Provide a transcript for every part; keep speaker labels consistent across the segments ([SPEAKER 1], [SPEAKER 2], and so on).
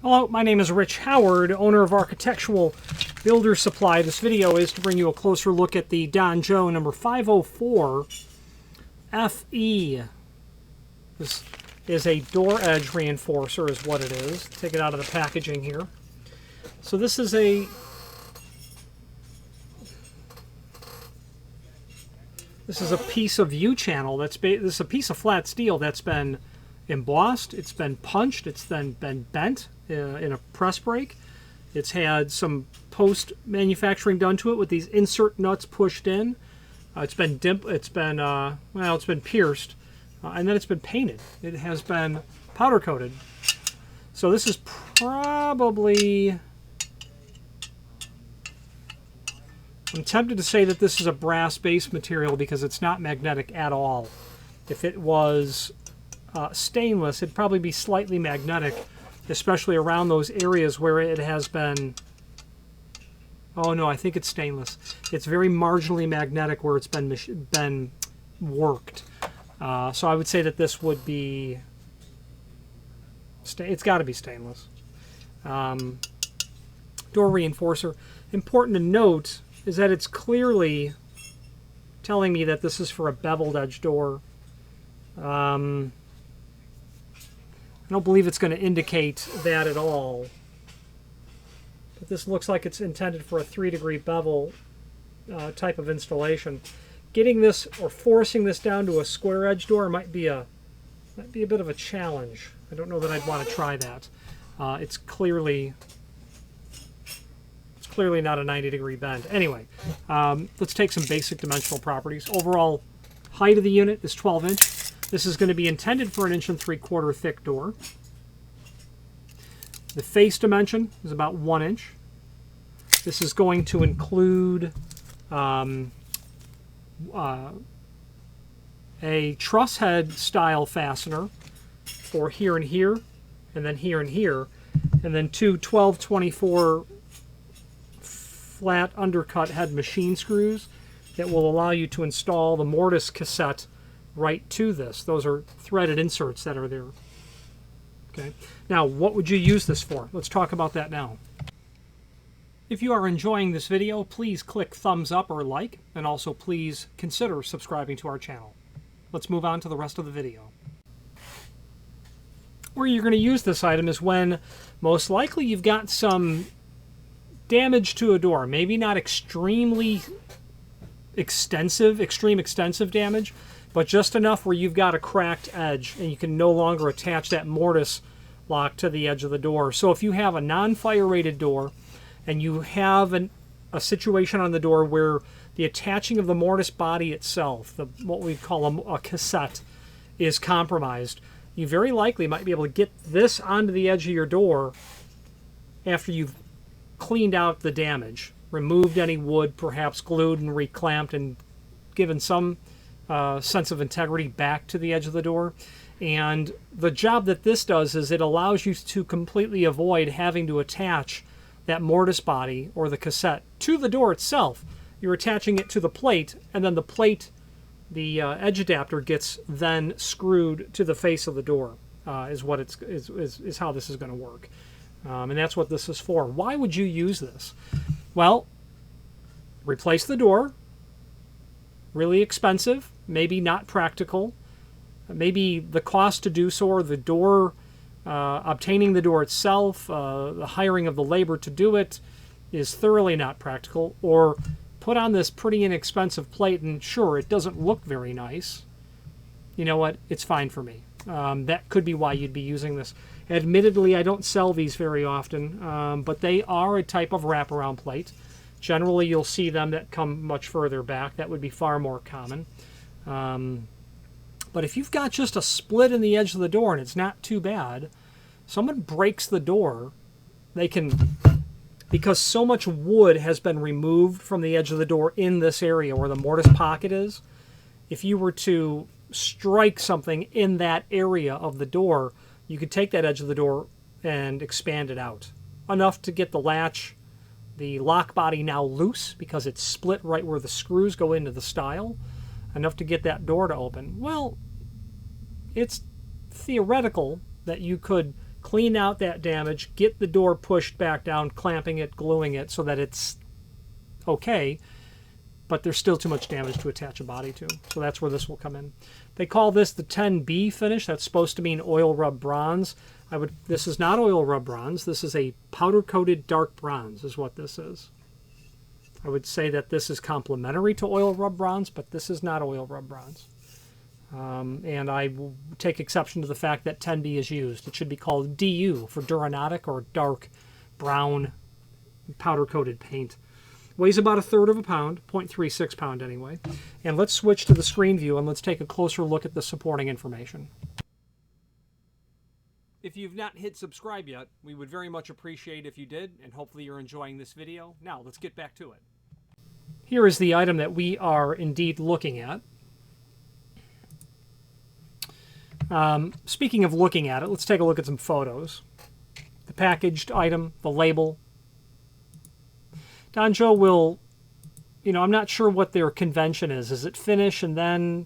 [SPEAKER 1] Hello, my name is Rich Howard, owner of Architectural Builder Supply. This video is to bring you a closer look at the Don Joe number 504FE. This is a door edge reinforcer is what it is. Take it out of the packaging here. So this is a piece of U-channel. This is a piece of flat steel that's been embossed, it's been punched, it's then been bent in a press brake. It's had some post-manufacturing done to it with these insert nuts pushed in. It's been pierced, and then it's been painted. It has been powder coated. So this is probably, I'm tempted to say that this is a brass-based material because it's not magnetic at all. If it was stainless, it'd probably be slightly magnetic, especially around those areas where it has been. Oh no, I think it's stainless. It's very marginally magnetic where it's been worked. So I would say that this would be. It's got to be stainless. Door reinforcer. Important to note is that it's clearly telling me that this is for a beveled edge door. I don't believe it's going to indicate that at all. But this looks like it's intended for a 3-degree bevel type of installation. Getting this or forcing this down to a square edge door might be a bit of a challenge. I don't know that I'd want to try that. It's clearly not a 90-degree bend. Anyway, let's take some basic dimensional properties. Overall height of the unit is 12 inch. This is going to be intended for an 1 3/4 inch thick door. The face dimension is about 1 inch. This is going to include a truss head style fastener for here and here, and then here and here, and then two 12/24 flat undercut head machine screws that will allow you to install the mortise cassette right to this. Those are threaded inserts that are there. Okay. Now, what would you use this for? Let's talk about that now. If you are enjoying this video, please click thumbs up or like, and also please consider subscribing to our channel. Let's move on to the rest of the video. Where you're going to use this item is when most likely you've got some damage to a door. Maybe not extreme extensive damage, but just enough where you've got a cracked edge and you can no longer attach that mortise lock to the edge of the door. So if you have a non-fire rated door and you have a situation on the door where the attaching of the mortise body itself, what we call a cassette, is compromised, you very likely might be able to get this onto the edge of your door after you've cleaned out the damage, removed any wood, perhaps glued and reclamped and given some sense of integrity back to the edge of the door. And the job that this does is it allows you to completely avoid having to attach that mortise body or the cassette to the door itself. You're attaching it to the plate, and then the plate, the edge adapter, gets then screwed to the face of the door. Is how this is going to work, and that's what this is for. Why would you use this? Well, replace the door. Really expensive, maybe not practical, maybe the cost to do so, or the door, obtaining the door itself, the hiring of the labor to do it is thoroughly not practical, or put on this pretty inexpensive plate and sure, it doesn't look very nice. You know what? It's fine for me. That could be why you'd be using this. Admittedly, I don't sell these very often, but they are a type of wraparound plate. Generally, you'll see them that come much further back. That would be far more common. But if you've got just a split in the edge of the door and it's not too bad, someone breaks the door, they can, because so much wood has been removed from the edge of the door in this area where the mortise pocket is, if you were to strike something in that area of the door, you could take that edge of the door and expand it out. Enough to get the latch, the lock body now loose because it's split right where the screws go into the stile. Enough to get that door to open. Well, it's theoretical that you could clean out that damage, get the door pushed back down, clamping it, gluing it so that it's okay, but there's still too much damage to attach a body to. So that's where this will come in. They call this the 10B finish. That's supposed to mean oil rub bronze. This is not oil rub bronze. This is a powder-coated dark bronze is what this is. I would say that this is complementary to oil rub bronze, but this is not oil rub bronze. And I will take exception to the fact that 10B is used. It should be called DU for Duranodic or dark brown powder-coated paint. Weighs about 1/3 of a pound, 0.36 pound anyway. And let's switch to the screen view and let's take a closer look at the supporting information. If you've not hit subscribe yet, we would very much appreciate if you did, and hopefully you're enjoying this video. Now, let's get back to it. Here is the item that we are indeed looking at. Speaking of looking at it, let's take a look at some photos. The packaged item, the label. Danjo will, I'm not sure what their convention is. Is it finish and then,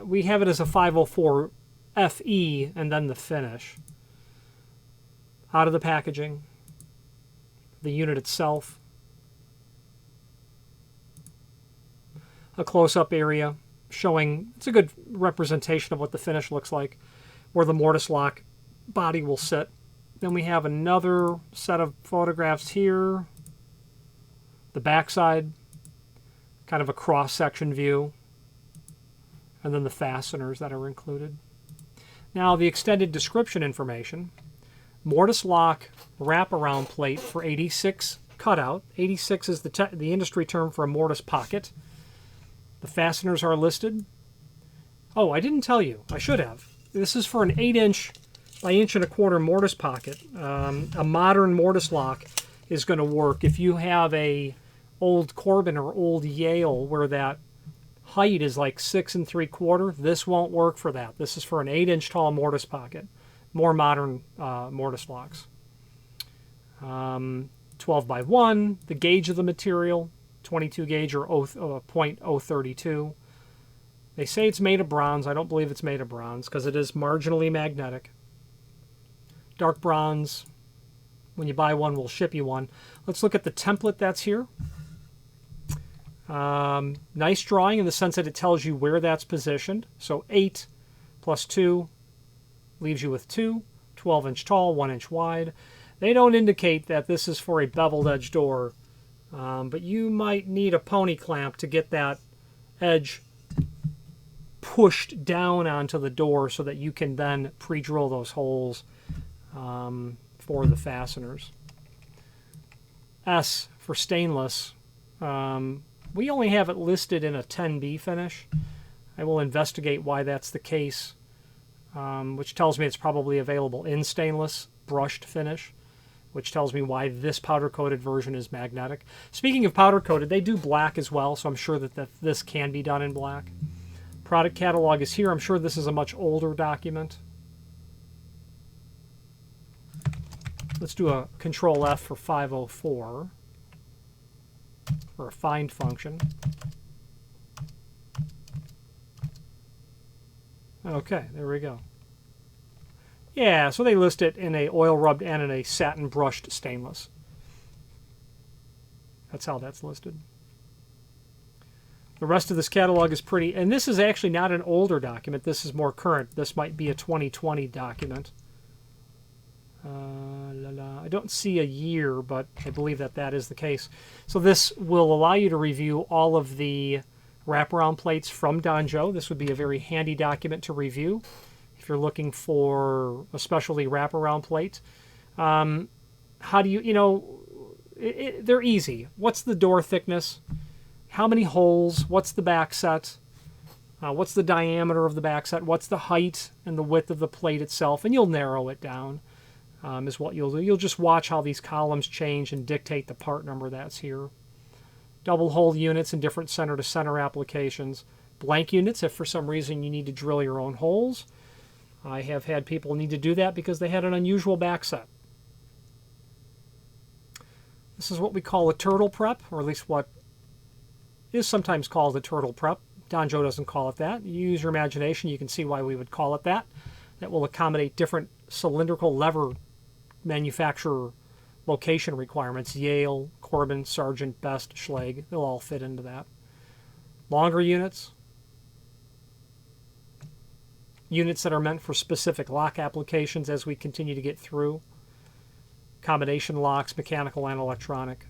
[SPEAKER 1] we have it as a 504FE and then the finish. Out of the packaging, the unit itself, a close-up area showing, it's a good representation of what the finish looks like, where the mortise lock body will sit. Then we have another set of photographs here. The backside, kind of a cross-section view. And then the fasteners that are included. Now the extended description information. Mortise lock wraparound plate for 86 cutout. 86 is the industry term for a mortise pocket. The fasteners are listed. Oh, I didn't tell you. I should have. This is for an 8" by 1¼ mortise pocket. A modern mortise lock is going to work. If you have a old Corbin or old Yale where that height is like 6 3/4, this won't work for that. This is for an 8" tall mortise pocket. More modern mortise locks. 12 by 1, the gauge of the material, 22 gauge or .032. They say it's made of bronze. I don't believe it's made of bronze because it is marginally magnetic. Dark bronze. When you buy one, we'll ship you one. Let's look at the template that's here. Nice drawing in the sense that it tells you where that's positioned. So 8 plus 2 leaves you with 2. 12" tall, 1" wide. They don't indicate that this is for a beveled edge door, but you might need a pony clamp to get that edge pushed down onto the door so that you can then pre-drill those holes for the fasteners. S for stainless. We only have it listed in a 10B finish. I will investigate why that's the case, which tells me it's probably available in stainless brushed finish, which tells me why this powder-coated version is magnetic. Speaking of powder-coated, they do black as well, so I'm sure that this can be done in black. Product catalog is here. I'm sure this is a much older document. Let's do a Control F for 504 for a find function. Okay, there we go. Yeah, so they list it in a oil rubbed and in a satin brushed stainless. That's how that's listed. The rest of this catalog is pretty, and this is actually not an older document. This is more current. This might be a 2020 document. I don't see a year, but I believe that that is the case. So this will allow you to review all of the wraparound plates from Danjo. This would be a very handy document to review if you're looking for a specialty wraparound plate. How do you, they're easy. What's the door thickness? How many holes? What's the back set? What's the diameter of the back set? What's the height and the width of the plate itself? And you'll narrow it down. Is what you'll do. You'll just watch how these columns change and dictate the part number that's here. Double hole units in different center-to-center applications. Blank units if for some reason you need to drill your own holes. I have had people need to do that because they had an unusual back set. This is what we call a turtle prep, or at least what is sometimes called a turtle prep. Danjo doesn't call it that. You use your imagination, you can see why we would call it that. That will accommodate different cylindrical lever manufacturer location requirements. Yale, Corbin, Sargent, Best, Schlage, they'll all fit into that. Longer units. Units that are meant for specific lock applications as we continue to get through. Combination locks, mechanical and electronic,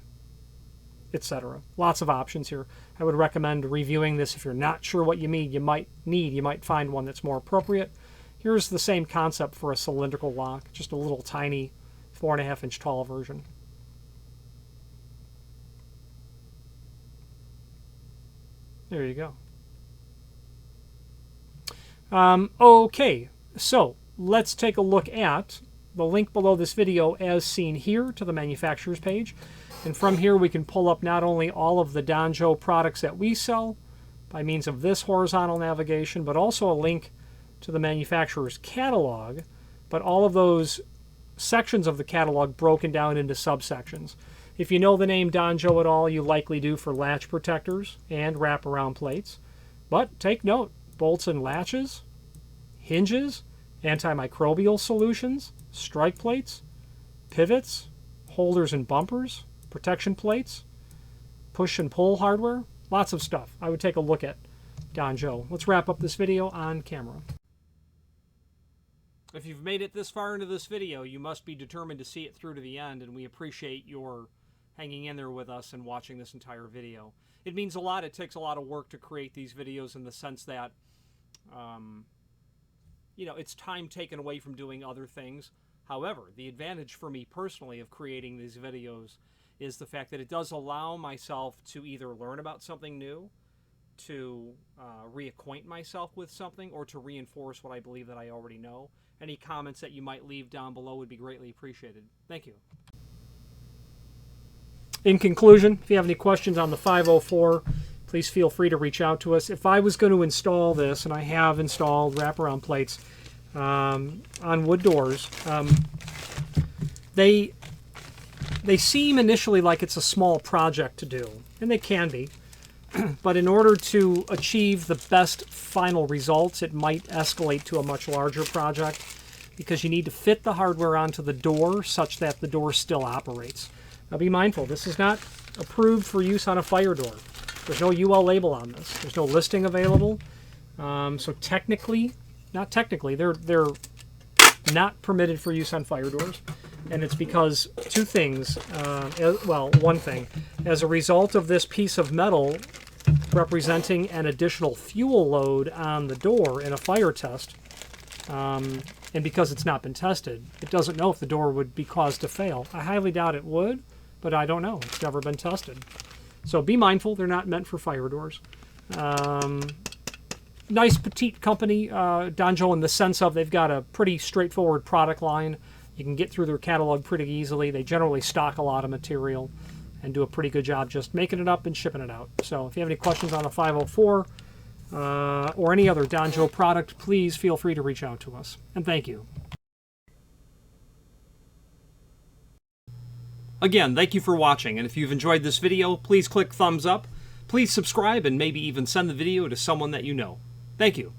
[SPEAKER 1] etc. Lots of options here. I would recommend reviewing this if you're not sure what you need. You might find one that's more appropriate. Here's the same concept for a cylindrical lock, just a little tiny 4.5 inch tall version. There you go. Okay, so let's take a look at the link below this video as seen here to the manufacturer's page. And from here we can pull up not only all of the Danjo products that we sell by means of this horizontal navigation, but also a link to the manufacturer's catalog, but all of those sections of the catalog broken down into subsections. If you know the name Danjo at all, you likely do for latch protectors and wraparound plates. But take note, bolts and latches, hinges, antimicrobial solutions, strike plates, pivots, holders and bumpers, protection plates, push and pull hardware, lots of stuff. I would take a look at Danjo. Let's wrap up this video on camera. If you've made it this far into this video, you must be determined to see it through to the end, and we appreciate your hanging in there with us and watching this entire video. It means a lot. It takes a lot of work to create these videos in the sense that, you know, it's time taken away from doing other things. However, the advantage for me personally of creating these videos is the fact that it does allow myself to either learn about something new, to reacquaint myself with something, or to reinforce what I believe that I already know. Any comments that you might leave down below would be greatly appreciated. Thank you. In conclusion, if you have any questions on the 504, please feel free to reach out to us. If I was going to install this, and I have installed wraparound plates on wood doors, they seem initially like it's a small project to do, and they can be. But in order to achieve the best final results, it might escalate to a much larger project because you need to fit the hardware onto the door such that the door still operates. Now be mindful, this is not approved for use on a fire door. There's no UL label on this. There's no listing available. So technically, not technically, they're not permitted for use on fire doors. And it's because two things, well, one thing. As a result of this piece of metal representing an additional fuel load on the door in a fire test, and because it's not been tested, it doesn't know if the door would be caused to fail. I highly doubt it would, but I don't know. It's never been tested. So be mindful, they're not meant for fire doors. Nice petite company, Danjo, in the sense of they've got a pretty straightforward product line. You can get through their catalog pretty easily. They generally stock a lot of material and do a pretty good job just making it up and shipping it out. So if you have any questions on the 504 or any other Danjo product, please feel free to reach out to us. And thank you. Again, thank you for watching, and if you've enjoyed this video, please click thumbs up. Please subscribe and maybe even send the video to someone that you know. Thank you.